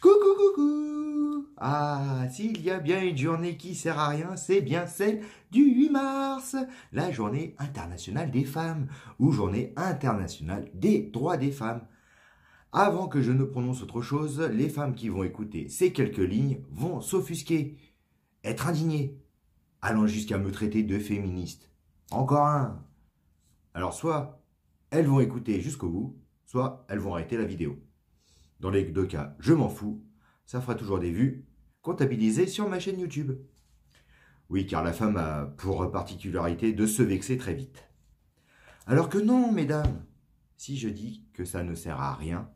Coucou, coucou. Ah, s'il y a bien une journée qui sert à rien, c'est bien celle du 8 mars, la journée internationale des femmes, ou journée internationale des droits des femmes. Avant que je ne prononce autre chose, les femmes qui vont écouter ces quelques lignes vont s'offusquer, être indignées, allant jusqu'à me traiter de féministe. Encore un. Alors soit elles vont écouter jusqu'au bout, soit elles vont arrêter la vidéo. Dans les deux cas, je m'en fous, ça fera toujours des vues comptabilisées sur ma chaîne YouTube. Oui, car la femme a pour particularité de se vexer très vite. Alors que non, mesdames, si je dis que ça ne sert à rien,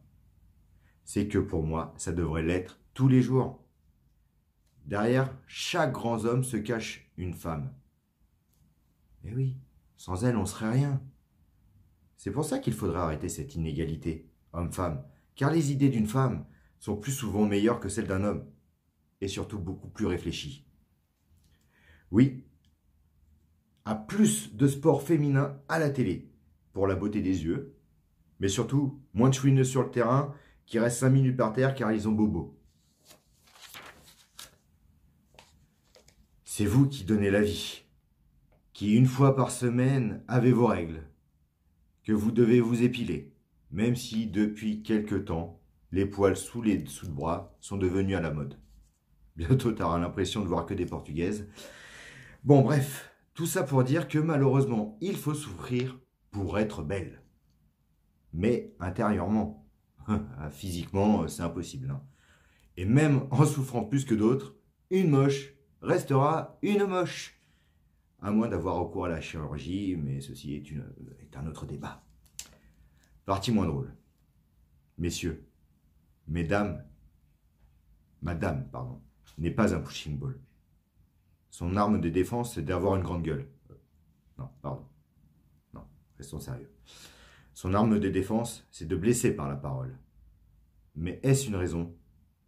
c'est que pour moi, ça devrait l'être tous les jours. Derrière chaque grand homme se cache une femme. Mais oui, sans elle, on serait rien. C'est pour ça qu'il faudrait arrêter cette inégalité, homme-femme, car les idées d'une femme sont plus souvent meilleures que celles d'un homme, et surtout beaucoup plus réfléchies. Oui, à plus de sport féminin à la télé, pour la beauté des yeux, mais surtout moins de chouineux sur le terrain qui restent 5 minutes par terre car ils ont bobo. C'est vous qui donnez la vie, qui une fois par semaine avez vos règles, que vous devez vous épiler, même si depuis quelque temps, les poils sous les dessous de bras sont devenus à la mode. Bientôt, tu auras l'impression de voir que des portugaises. Bon, bref, tout ça pour dire que malheureusement, il faut souffrir pour être belle. Mais intérieurement, physiquement, c'est impossible. Hein. Et même en souffrant plus que d'autres, une moche restera une moche. À moins d'avoir recours à la chirurgie, mais ceci est un autre débat. Partie moins drôle. Messieurs, mesdames, madame, pardon, n'est pas un pushing ball. Son arme de défense, c'est d'avoir une grande gueule. Non, pardon. Non, restons sérieux. Son arme de défense, c'est de blesser par la parole. Mais est-ce une raison,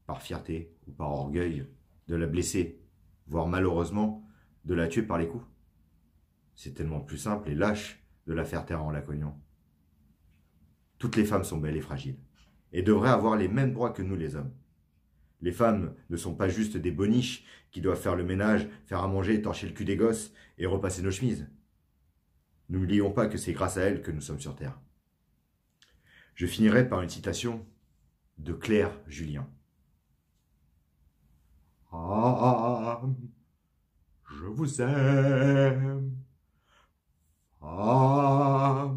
par fierté ou par orgueil, de la blesser, voire malheureusement, de la tuer par les coups? C'est tellement plus simple et lâche de la faire taire en la cognant. Toutes les femmes sont belles et fragiles, et devraient avoir les mêmes droits que nous les hommes. Les femmes ne sont pas juste des boniches qui doivent faire le ménage, faire à manger, torcher le cul des gosses et repasser nos chemises. N'oublions pas que c'est grâce à elles que nous sommes sur Terre. Je finirai par une citation de Claire Julien. Ah, je vous aime. Ah,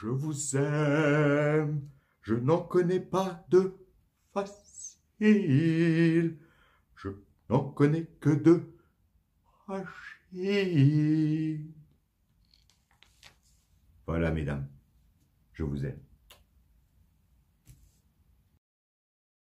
je vous aime. Je n'en connais pas de facile. Je n'en connais que de fragile. Voilà, mesdames, je vous aime.